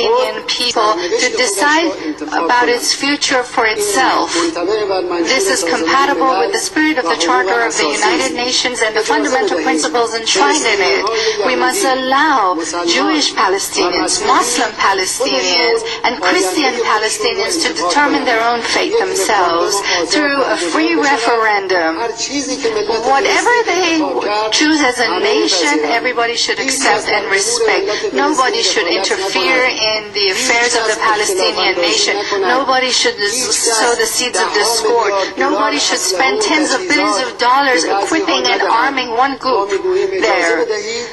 Palestinian people to decide about its future for itself. This is compatible with the spirit of the Charter of the United Nations and the fundamental principles enshrined in it. We must allow Jewish Palestinians, Muslim Palestinians, and Christian Palestinians to determine their own fate themselves through a free referendum. Whatever they choose as a nation, everybody should accept and respect. Nobody should interfere in the affairs of the Palestinian nation. Nobody should sow the seeds of discord. Nobody should spend tens of billions of dollars equipping and arming one group there.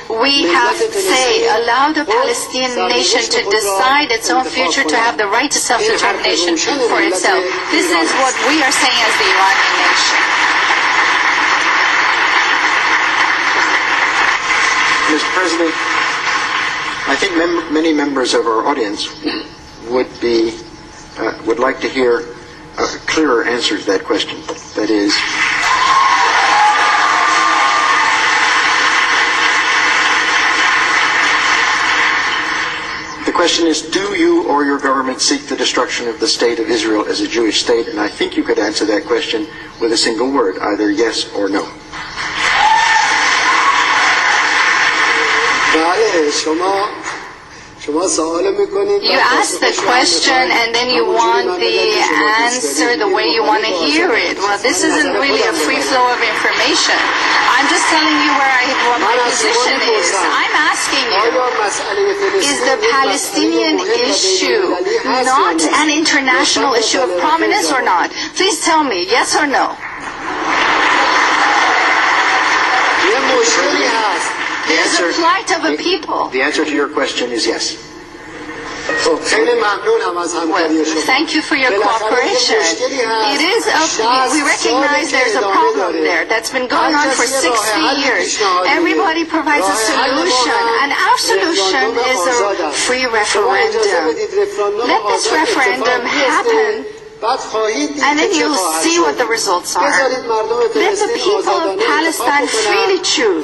We have to say, allow the Palestinian nation to decide its own future, to have the right to self-determination for itself. This is what we are saying as the Iranian nation. Mr. President, I think many members of our audience would like to hear a clearer answer to that question. That is, the question is, do you or your government seek the destruction of the state of Israel as a Jewish state? And I think you could answer that question with a single word, either yes or no. You ask the question and then you want the answer the way you want to hear it. Well, this isn't really a free flow of information. I'm just telling you what my position is. I'm asking you, is the Palestinian issue not an international issue of prominence or not? Please tell me, yes or no? There's a plight of a people. The answer to your question is yes. Well, thank you for your cooperation. We recognize there's a problem there that's been going on for 60 years. Everybody provides a solution, and our solution is a free referendum. Let this referendum happen, and then you'll see what the results are. Let the people of Palestine freely choose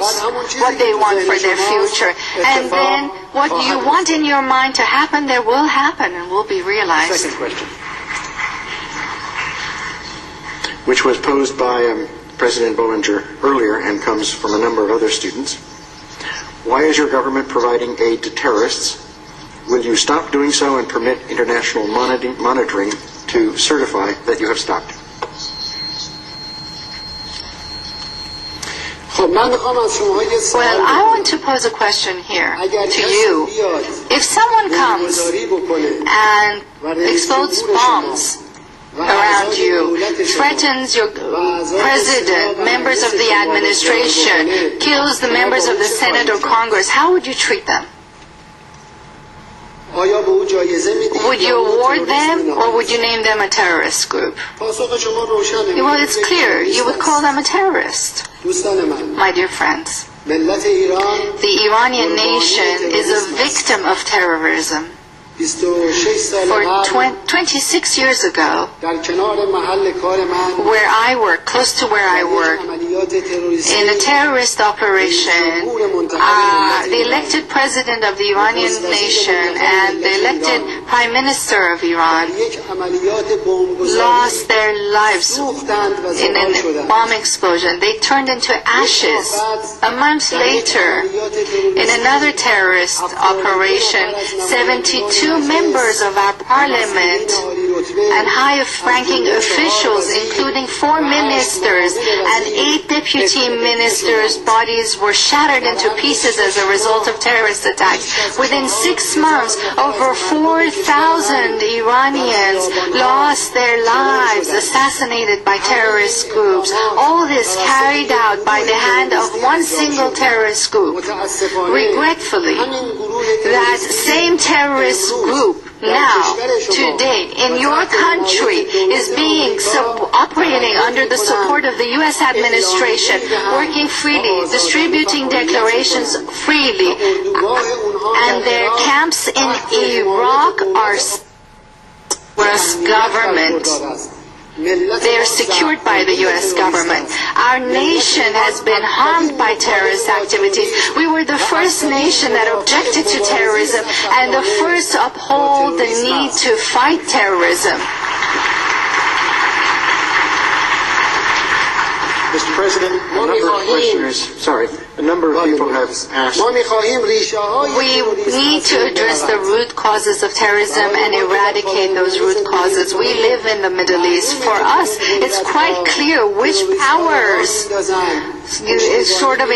what they want for their future. And then what you want in your mind to happen, there will happen and will be realized. Second question, which was posed by President Bollinger earlier and comes from a number of other students. Why is your government providing aid to terrorists? Will you stop doing so and permit international monitoring to certify that you have stopped? Well, I want to pose a question here to you. If someone comes and explodes bombs around you, threatens your president, members of the administration, kills the members of the Senate or Congress, how would you treat them? Would you award them, or would you name them a terrorist group? Well, it's clear. You would call them a terrorist. My dear friends, the Iranian nation is a victim of terrorism. For 26 years ago, where I work, close to where I work, in a terrorist operation, the elected president of the Iranian nation and the elected prime minister of Iran lost their lives in a bomb explosion. They turned into ashes. A month later, in another terrorist operation, 72 members of our parliament and high-ranking officials, including 4 ministers and 8 deputy ministers' bodies were shattered into pieces as a result of terrorist attacks. Within 6 months, over 4,000 Iranians lost their lives, assassinated by terrorist groups. All this carried out by the hand of one single terrorist group. Regretfully, that same terrorist group now, today, in your country, is operating under the support of the U.S. administration, working freely, distributing declarations freely, and their camps in Iraq are U.S. government. They are secured by the U.S. government. Our nation has been harmed by terrorist activities. We were the first nation that objected to terrorism and the first to uphold the need to fight terrorism. Mr. President, a number of people have asked. We need to address the root causes of terrorism and eradicate those root causes. We live in the Middle East. For us, it's quite clear which powers sort of